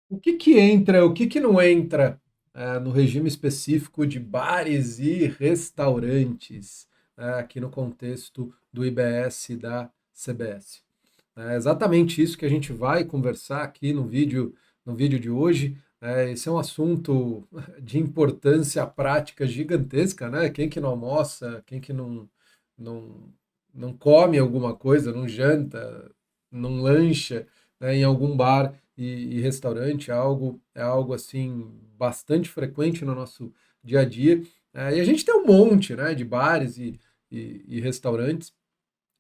O que que entra, o que que não entra no regime específico de bares e restaurantes, aqui no contexto do IBS e da CBS? É exatamente isso que a gente vai conversar aqui no vídeo de hoje. Esse é um assunto de importância prática gigantesca, né? Quem que não almoça, quem que não, não come alguma coisa, não janta, não lancha, né, em algum bar e restaurante, é algo assim bastante frequente no nosso dia a dia. E a gente tem um monte, né, de bares e restaurantes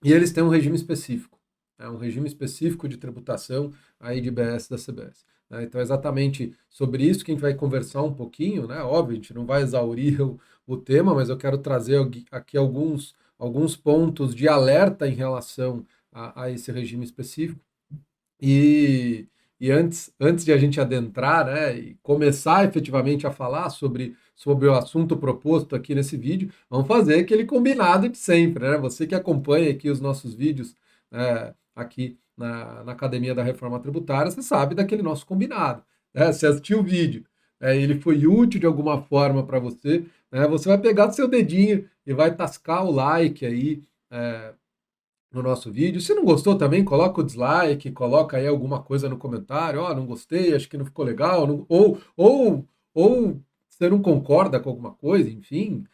e eles têm um regime específico, um regime específico de tributação aí de IBS da CBS. Né? Então é exatamente sobre isso que a gente vai conversar um pouquinho, né? Óbvio, a gente não vai exaurir o tema, mas eu quero trazer aqui alguns pontos de alerta em relação a esse regime específico. E, e antes de a gente adentrar, né, e começar efetivamente a falar sobre o assunto proposto aqui nesse vídeo, vamos fazer aquele combinado de sempre, né? Você que acompanha aqui os nossos vídeos aqui na Academia da Reforma Tributária, você sabe daquele nosso combinado. Né? Você assistiu o vídeo, ele foi útil de alguma forma para você, né? Você vai pegar o seu dedinho e vai tascar o like aí, é, no nosso vídeo. Se não gostou também, coloca o dislike, coloca aí alguma coisa no comentário, ó, oh, não gostei, acho que não ficou legal, ou você não concorda com alguma coisa, enfim,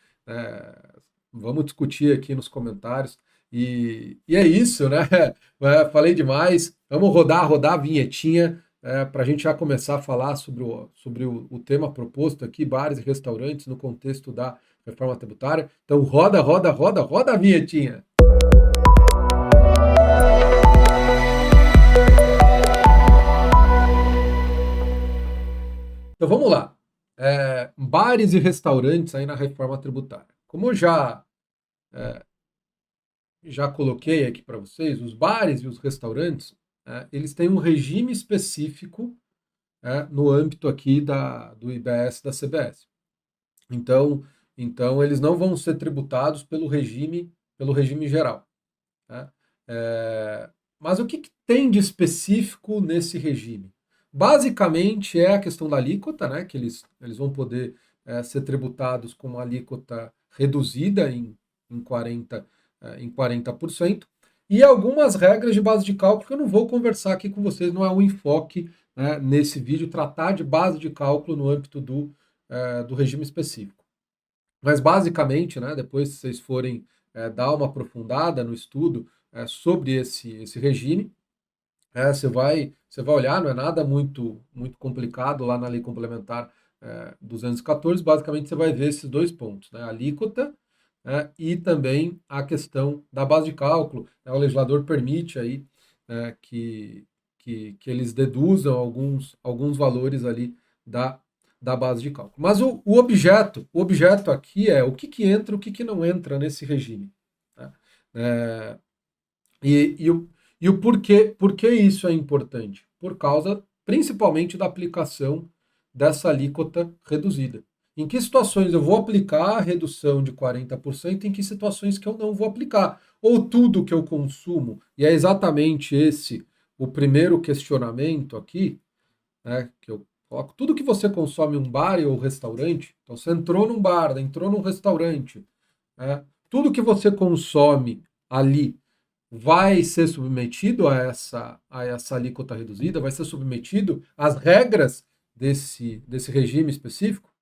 vamos discutir aqui nos comentários. E é isso, né? Falei demais. Vamos rodar a vinhetinha para a gente já começar a falar sobre o tema proposto aqui, bares e restaurantes no contexto da reforma tributária. Então roda a vinhetinha. Então vamos lá. Bares e restaurantes aí na reforma tributária. Como eu já coloquei aqui para vocês, os bares e os restaurantes, eles têm um regime específico no âmbito aqui do IBS da CBS. Então, então eles não vão ser tributados pelo regime geral. Né? Mas o que, que tem de específico nesse regime? Basicamente é a questão da alíquota, né, que eles vão poder ser tributados com uma alíquota reduzida em 40, em 40%, e algumas regras de base de cálculo que eu não vou conversar aqui com vocês, não é o enfoque, né, nesse vídeo, tratar de base de cálculo no âmbito do regime específico. Mas basicamente, né, depois se vocês forem dar uma aprofundada no estudo sobre esse regime, você vai olhar, não é nada muito complicado lá na Lei Complementar 214, basicamente você vai ver esses dois pontos, né, a alíquota e também a questão da base de cálculo. O legislador permite aí que eles deduzam alguns valores ali da, da base de cálculo. Mas o objeto aqui é o que, que entra, o que, que não entra nesse regime. Né? É, e o por que isso é importante? Por causa, principalmente, da aplicação dessa alíquota reduzida. Em que situações eu vou aplicar a redução de 40% e em que situações que eu não vou aplicar? Ou tudo que eu consumo, e é exatamente esse o primeiro questionamento aqui, né, que eu coloco, tudo que você consome em um bar ou restaurante, então você entrou num bar, entrou num restaurante, tudo que você consome ali vai ser submetido a essa alíquota reduzida, vai ser submetido às regras desse regime específico.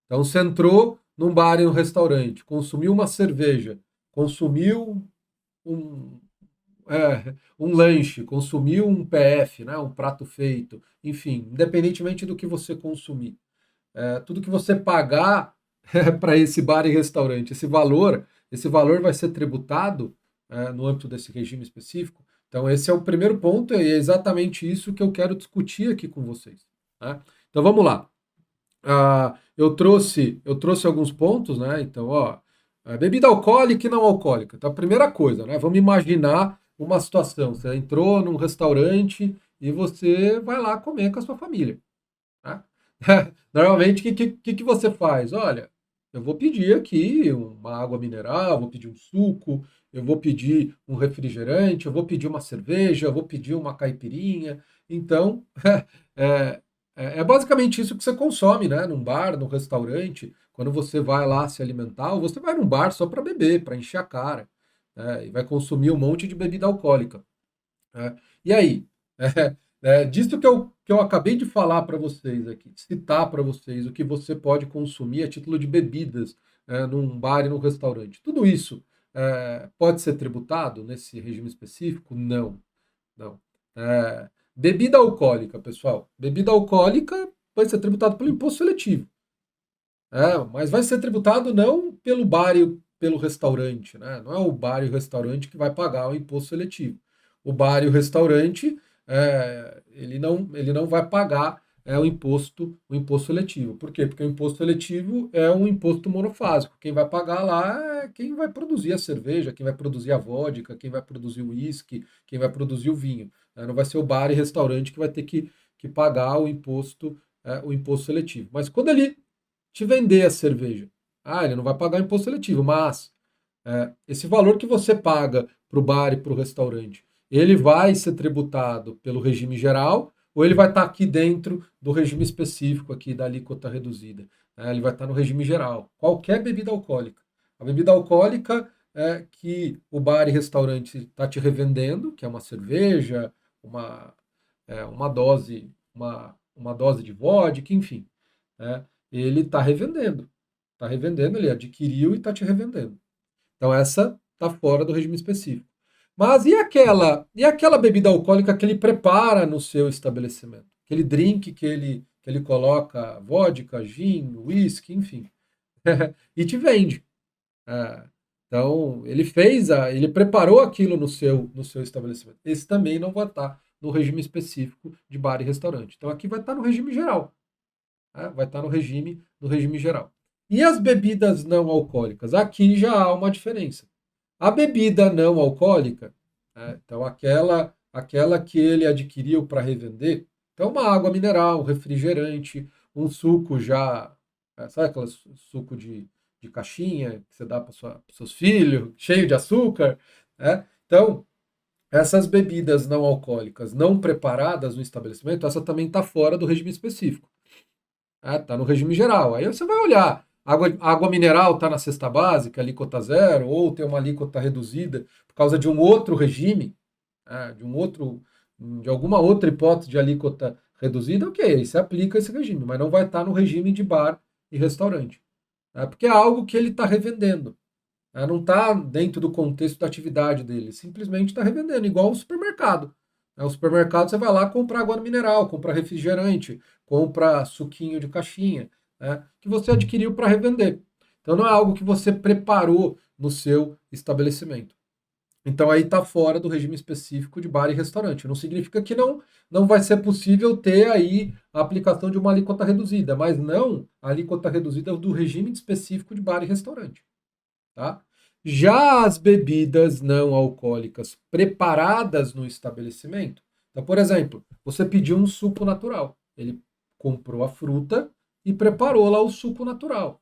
Então, você entrou num bar e num restaurante, consumiu uma cerveja, consumiu um, um lanche, consumiu um PF, né, um prato feito, enfim, independentemente do que você consumir, tudo que você pagar para esse bar e restaurante, esse valor vai ser tributado no âmbito desse regime específico. Então, esse é o primeiro ponto e é exatamente isso que eu quero discutir aqui com vocês. Né? Então, vamos lá. Eu trouxe alguns pontos, né? Então, ó, bebida alcoólica e não alcoólica. Então, a primeira coisa, né? Vamos imaginar uma situação. Você entrou num restaurante e você vai lá comer com a sua família. Né? Normalmente, o que você faz? Olha, eu vou pedir aqui uma água mineral, vou pedir um suco, eu vou pedir um refrigerante, eu vou pedir uma cerveja, eu vou pedir uma caipirinha. Então, é, é basicamente isso que você consome, né? Num bar, num restaurante, quando você vai lá se alimentar, ou você vai num bar só para beber, para encher a cara, né? E vai consumir um monte de bebida alcoólica, né? E aí? Disso que eu acabei de falar para vocês aqui, citar para vocês o que você pode consumir a título de bebidas, num bar e num restaurante. Tudo isso pode ser tributado nesse regime específico? Não, não. Bebida alcoólica, pessoal. Bebida alcoólica vai ser tributado pelo imposto seletivo. Mas vai ser tributado não pelo bar e pelo restaurante, né? Não é o bar e o restaurante que vai pagar o imposto seletivo. O bar e o restaurante, ele não vai pagar o imposto seletivo. Por quê? Porque o imposto seletivo é um imposto monofásico. Quem vai pagar lá é quem vai produzir a cerveja, quem vai produzir a vodka, quem vai produzir o uísque, quem vai produzir o vinho. Não vai ser o bar e restaurante que vai ter que pagar o imposto seletivo. Mas quando ele te vender a cerveja. Ele não vai pagar imposto seletivo, mas esse valor que você paga para o bar e para o restaurante, ele vai ser tributado pelo regime geral ou ele vai estar aqui dentro do regime específico aqui da alíquota reduzida? Ele vai estar no regime geral. Qualquer bebida alcoólica. A bebida alcoólica que o bar e restaurante está te revendendo, que é uma cerveja, uma, uma dose de vodka, enfim, né? Ele está revendendo. Está revendendo, ele adquiriu e está te revendendo. Então essa está fora do regime específico. Mas e aquela bebida alcoólica que ele prepara no seu estabelecimento? Aquele drink que ele coloca vodka, gin, whisky, enfim, e te vende. É, então, ele preparou aquilo no seu estabelecimento. Esse também não vai estar no regime específico de bar e restaurante. Então, aqui vai estar no regime geral. Vai estar no regime geral. E as bebidas não alcoólicas? Aqui já há uma diferença. A bebida não alcoólica, então aquela que ele adquiriu para revender, então uma água mineral, um refrigerante, um suco já, sabe aquele suco de caixinha que você dá para os seus filhos, cheio de açúcar, né? Então, essas bebidas não alcoólicas não preparadas no estabelecimento, essa também está fora do regime específico. Tá no regime geral. Aí você vai olhar. Água mineral está na cesta básica, alíquota zero, ou tem uma alíquota reduzida por causa de um outro regime, de alguma outra hipótese de alíquota reduzida, ok, aí você aplica esse regime, mas não vai estar no regime de bar e restaurante. Porque é algo que ele está revendendo. Não está dentro do contexto da atividade dele, simplesmente está revendendo, igual o supermercado. O supermercado você vai lá comprar água mineral, comprar refrigerante, compra suquinho de caixinha, que você adquiriu para revender. Então não é algo que você preparou no seu estabelecimento. Então aí está fora do regime específico de bar e restaurante. Não significa que não vai ser possível ter aí a aplicação de uma alíquota reduzida, mas não a alíquota reduzida do regime específico de bar e restaurante. Tá? Já as bebidas não alcoólicas preparadas no estabelecimento, então, por exemplo, você pediu um suco natural, ele comprou a fruta e preparou lá o suco natural,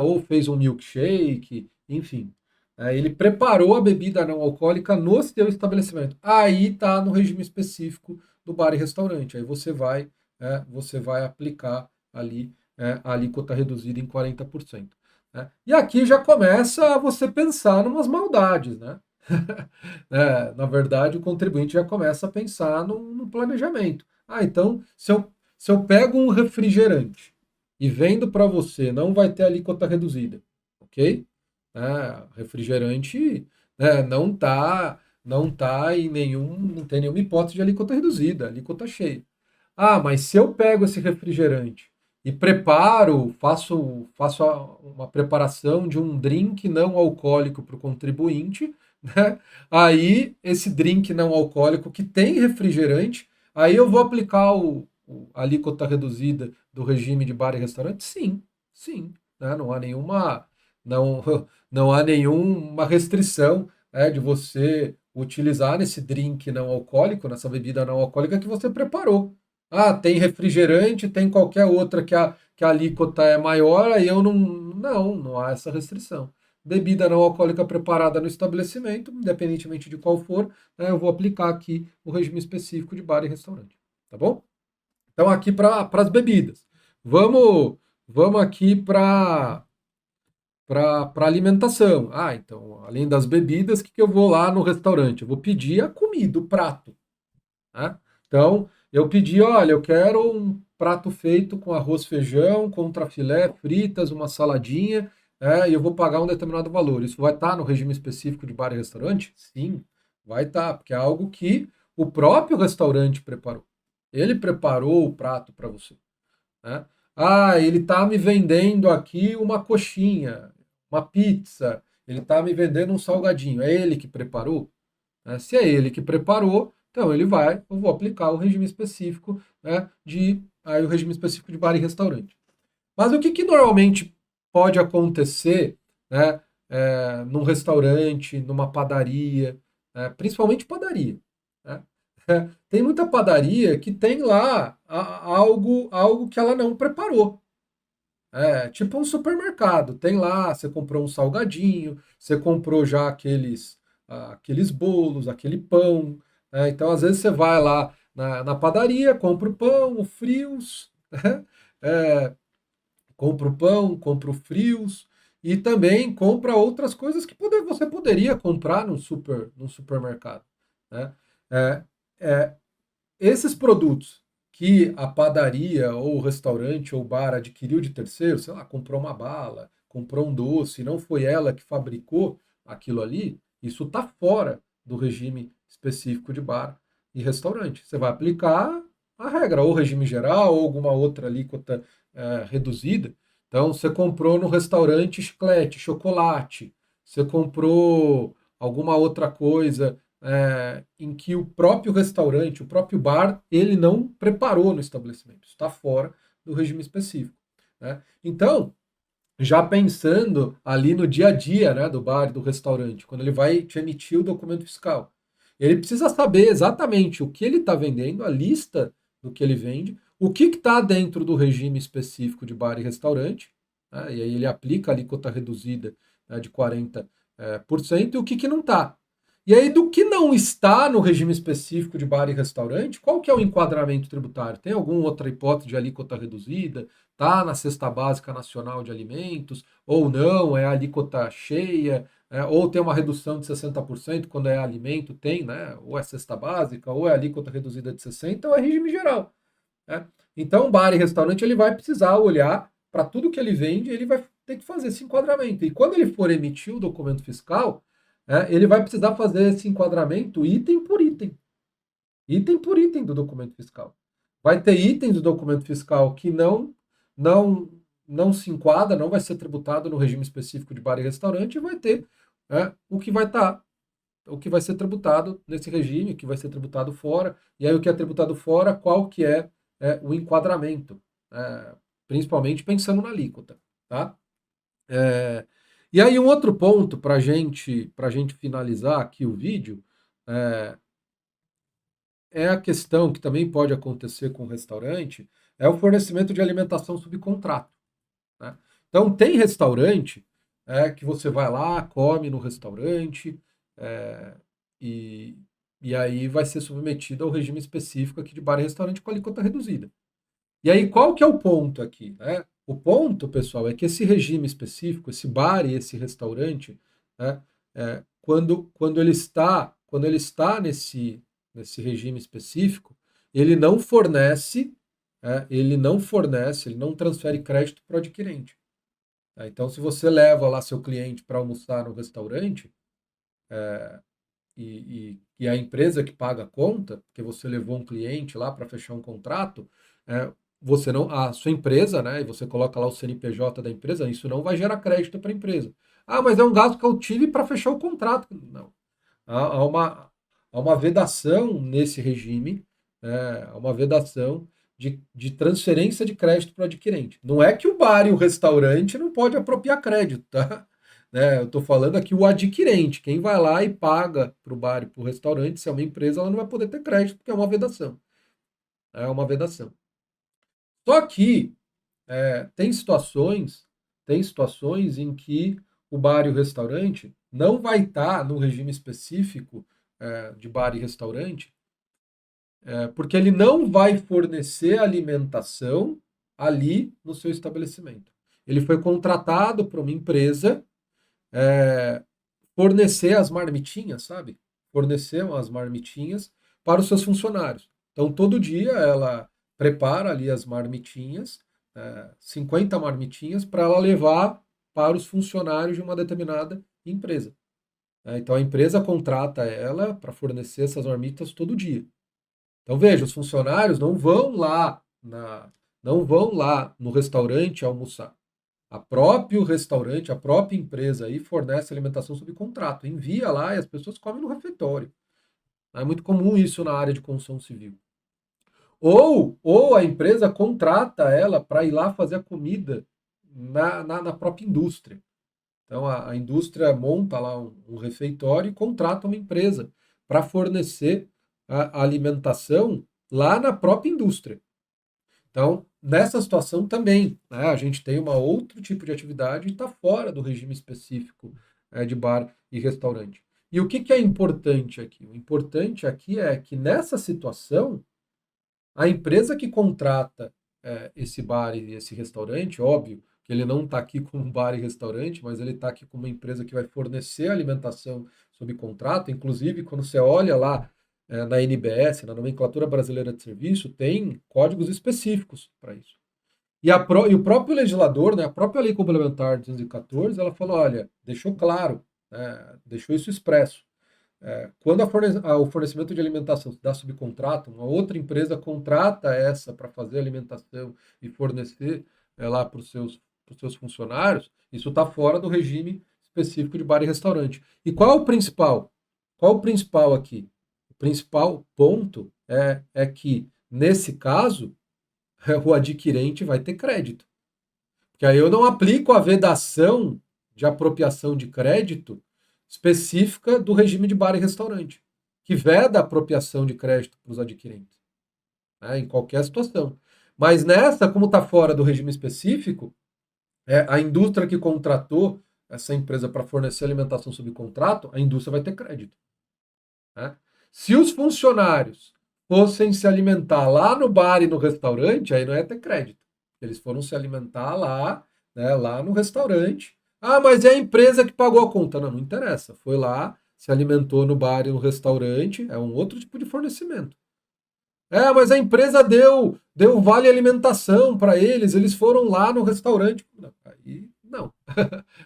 ou fez um milkshake, enfim. Ele preparou a bebida não alcoólica no seu estabelecimento. Aí está no regime específico do bar e restaurante. Aí você vai aplicar ali a alíquota reduzida em 40%. E aqui já começa você pensar em umas maldades, né? Na verdade, o contribuinte já começa a pensar no planejamento. Então, se eu pego um refrigerante e vendo para você, não vai ter alíquota reduzida, ok? Refrigerante não tá não tem nenhuma hipótese de alíquota reduzida, alíquota cheia. Mas se eu pego esse refrigerante e faço uma preparação de um drink não alcoólico para o contribuinte, né? Aí esse drink não alcoólico que tem refrigerante, aí eu vou aplicar a alíquota reduzida do regime de bar e restaurante? Sim, sim, né? Não, não há nenhuma restrição, de você utilizar nesse drink não alcoólico, nessa bebida não alcoólica que você preparou. Tem refrigerante, tem qualquer outra que a alíquota é maior, aí eu não há essa restrição. Bebida não alcoólica preparada no estabelecimento, independentemente de qual for, eu vou aplicar aqui o regime específico de bar e restaurante. Tá bom? Então, aqui para as bebidas. Vamos, vamos aqui para alimentação. Ah, então, além das bebidas, o que eu vou lá no restaurante? Eu vou pedir a comida, o prato. Né? Então, eu pedi, olha, eu quero um prato feito com arroz, feijão, contrafilé, fritas, uma saladinha, e eu vou pagar um determinado valor. Isso vai estar no regime específico de bar e restaurante? Sim, vai estar, porque é algo que o próprio restaurante preparou. Ele preparou o prato para você. Né? Ah, ele está me vendendo aqui uma coxinha, uma pizza, ele está me vendendo um salgadinho. É ele que preparou? Né? Se é ele que preparou, então eu vou aplicar o regime específico, né, o regime específico de bar e restaurante. Mas o que, que normalmente pode acontecer, né, num restaurante, numa padaria, principalmente padaria, né? Tem muita padaria que tem lá algo que ela não preparou. É, tipo um supermercado. Tem lá, você comprou um salgadinho, você comprou já aqueles bolos, aquele pão. Né? Então, às vezes, você vai lá na padaria, compra o pão, o frios, né? É, compra o pão, compra o frios e também compra outras coisas que você poderia comprar num supermercado. Né? É, é, esses produtos que a padaria ou o restaurante ou o bar adquiriu de terceiro, sei lá, comprou uma bala, comprou um doce, não foi ela que fabricou aquilo ali, isso está fora do regime específico de bar e restaurante. Você vai aplicar a regra, ou regime geral, ou alguma outra alíquota reduzida. Então, você comprou no restaurante chiclete, chocolate, você comprou alguma outra coisa em que o próprio restaurante, o próprio bar, ele não preparou no estabelecimento, está fora do regime específico. Né? Então, já pensando ali no dia a dia, né, do bar, do restaurante, quando ele vai te emitir o documento fiscal, ele precisa saber exatamente o que ele está vendendo, a lista do que ele vende, o que está dentro do regime específico de bar e restaurante, né, e aí ele aplica a alíquota reduzida, né, de 40%, e o que, que não está. E aí, do que não está no regime específico de bar e restaurante, qual que é o enquadramento tributário? Tem alguma outra hipótese de alíquota reduzida? Está na cesta básica nacional de alimentos? Ou não, é a alíquota cheia? Ou tem uma redução de 60% quando é alimento, tem, né? Ou é cesta básica, ou é alíquota reduzida de 60%, ou é regime geral. Né? Então, o bar e restaurante ele vai precisar olhar para tudo que ele vende, ele vai ter que fazer esse enquadramento. E quando ele for emitir o documento fiscal, ele vai precisar fazer esse enquadramento item por item do documento fiscal. Vai ter itens do documento fiscal que não, não se enquadra, não vai ser tributado no regime específico de bar e restaurante, e vai ter o que vai estar o que vai ser tributado nesse regime, o que vai ser tributado fora, e aí o que é tributado fora, qual que o enquadramento, principalmente pensando na alíquota, tá? É, e aí um outro ponto para gente finalizar aqui o vídeo, é, é a questão que também pode acontecer com o restaurante, é o fornecimento de alimentação subcontrato. Né? Então tem restaurante que você vai lá, come no restaurante, é, e, e aí vai ser submetido ao regime específico aqui de bar e restaurante com alíquota reduzida. E aí qual que é o ponto aqui? Né? O ponto, pessoal, é que esse regime específico, esse bar e esse restaurante, né, quando ele está nesse regime específico, ele não fornece, ele não transfere crédito para o adquirente. Tá? Então, se você leva lá seu cliente para almoçar no restaurante, e a empresa que paga a conta, porque você levou um cliente lá para fechar um contrato, você não, a sua empresa, né, e você coloca lá o CNPJ da empresa, isso não vai gerar crédito para a empresa. Ah, mas é um gasto que eu tive para fechar o contrato. Não. Há uma vedação nesse regime, há uma vedação de transferência de crédito para o adquirente. Não é que o bar e o restaurante não pode apropriar crédito, tá? Né, eu estou falando aqui o adquirente, quem vai lá e paga para o bar e para o restaurante, se é uma empresa, ela não vai poder ter crédito, porque é uma vedação. É uma vedação. Só que tem tem situações em que o bar e o restaurante não vai estar no regime específico de bar e restaurante, porque ele não vai fornecer alimentação ali no seu estabelecimento. Ele foi contratado por uma empresa fornecer as marmitinhas, sabe? Fornecer as marmitinhas para os seus funcionários. Então, todo dia ela prepara ali as marmitinhas, 50 marmitinhas, para ela levar para os funcionários de uma determinada empresa. Então, a empresa contrata ela para fornecer essas marmitas todo dia. Então, veja, os funcionários não vão lá no restaurante almoçar. A próprio restaurante, a própria empresa aí fornece alimentação sob contrato, envia lá e as pessoas comem no refeitório. É muito comum isso na área de construção civil. Ou a empresa contrata ela para ir lá fazer a comida na própria indústria. Então a indústria monta lá um refeitório e contrata uma empresa para fornecer a alimentação lá na própria indústria. Então, nessa situação também, né, a gente tem um outro tipo de atividade e está fora do regime específico de bar e restaurante. E o que é importante aqui? O importante aqui é que nessa situação, a empresa que contrata esse bar e esse restaurante, óbvio que ele não está aqui como bar e restaurante, mas ele está aqui como uma empresa que vai fornecer alimentação sob contrato. Inclusive, quando você olha lá na NBS, na Nomenclatura Brasileira de Serviço, tem códigos específicos para isso. E o próprio legislador, né, a própria Lei Complementar 214, ela falou, olha, deixou claro, deixou isso expresso. Quando o fornecimento de alimentação se dá subcontrato, uma outra empresa contrata essa para fazer alimentação e fornecer lá para os seus funcionários, isso está fora do regime específico de bar e restaurante. E qual é o principal? Qual é o principal aqui? O principal ponto é que, nesse caso, o adquirente vai ter crédito. Porque aí eu não aplico a vedação de apropriação de crédito específica do regime de bar e restaurante, que veda a apropriação de crédito para os adquirentes, em qualquer situação. Mas nessa, como está fora do regime específico, a indústria que contratou essa empresa para fornecer alimentação sob contrato, a indústria vai ter crédito. Né? Se os funcionários fossem se alimentar lá no bar e no restaurante, aí não ia ter crédito. Eles foram se alimentar lá, né, lá no restaurante. Ah, mas é a empresa que pagou a conta. Não, não interessa. Foi lá, se alimentou no bar e no restaurante, é um outro tipo de fornecimento. Mas a empresa deu vale alimentação para eles foram lá no restaurante. Não, aí não.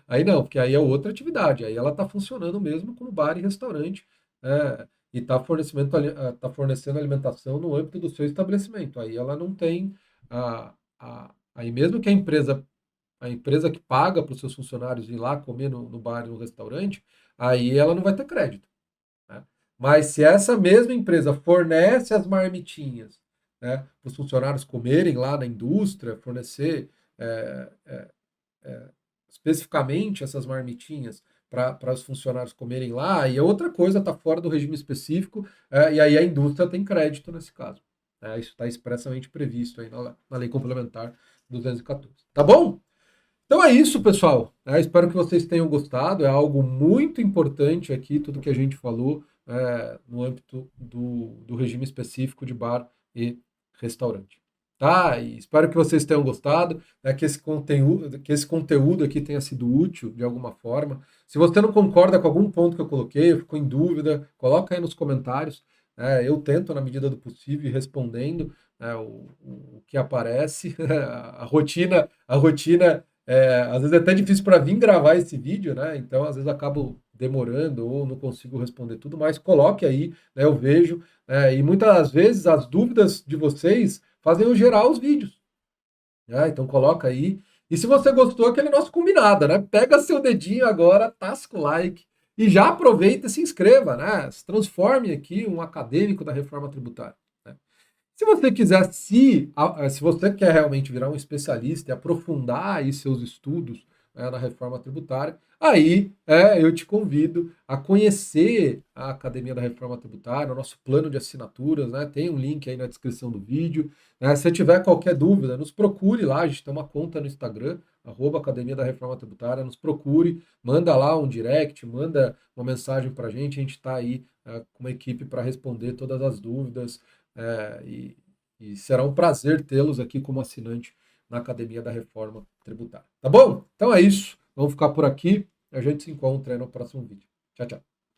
Aí não, porque aí é outra atividade. Aí ela está funcionando mesmo como bar e restaurante. E está fornecendo alimentação no âmbito do seu estabelecimento. Aí ela não tem aí mesmo que a empresa que paga para os seus funcionários ir lá comer no bar e no restaurante, aí ela não vai ter crédito. Né? Mas se essa mesma empresa fornece as marmitinhas, né, para os funcionários comerem lá na indústria, fornecer especificamente essas marmitinhas para os funcionários comerem lá, e a outra coisa está fora do regime específico, e aí a indústria tem crédito nesse caso. Isso está expressamente previsto aí na Lei Complementar 214. Tá bom? Então é isso, pessoal. Espero que vocês tenham gostado. É algo muito importante aqui, tudo que a gente falou no âmbito do regime específico de bar e restaurante. Tá? E espero que vocês tenham gostado, que esse conteúdo aqui tenha sido útil de alguma forma. Se você não concorda com algum ponto que eu coloquei, ficou em dúvida, coloca aí nos comentários. Eu tento, na medida do possível, ir respondendo o que aparece. A rotina às vezes é até difícil para vir gravar esse vídeo, né? Então, às vezes acabo demorando ou não consigo responder tudo, mas coloque aí, né? Eu vejo, e muitas vezes as dúvidas de vocês fazem eu gerar os vídeos. Então coloca aí. E se você gostou, aquele nosso combinado, né? Pega seu dedinho agora, tasca o like e já aproveita e se inscreva, né? Se transforme aqui um acadêmico da reforma tributária. Né? Se você quiser, se você quer realmente virar um especialista e aprofundar aí seus estudos na reforma tributária, aí eu te convido a conhecer a Academia da Reforma Tributária, o nosso plano de assinaturas, né? Tem um link aí na descrição do vídeo. Né? Se tiver qualquer dúvida, nos procure lá, a gente tem uma conta no Instagram, Academia da Reforma Tributária, nos procure, manda lá um direct, manda uma mensagem para a gente está aí com uma equipe para responder todas as dúvidas, e será um prazer tê-los aqui como assinante na Academia da Reforma Tributária. Tá bom? Então é isso. Vamos ficar por aqui. A gente se encontra aí no próximo vídeo. Tchau, tchau.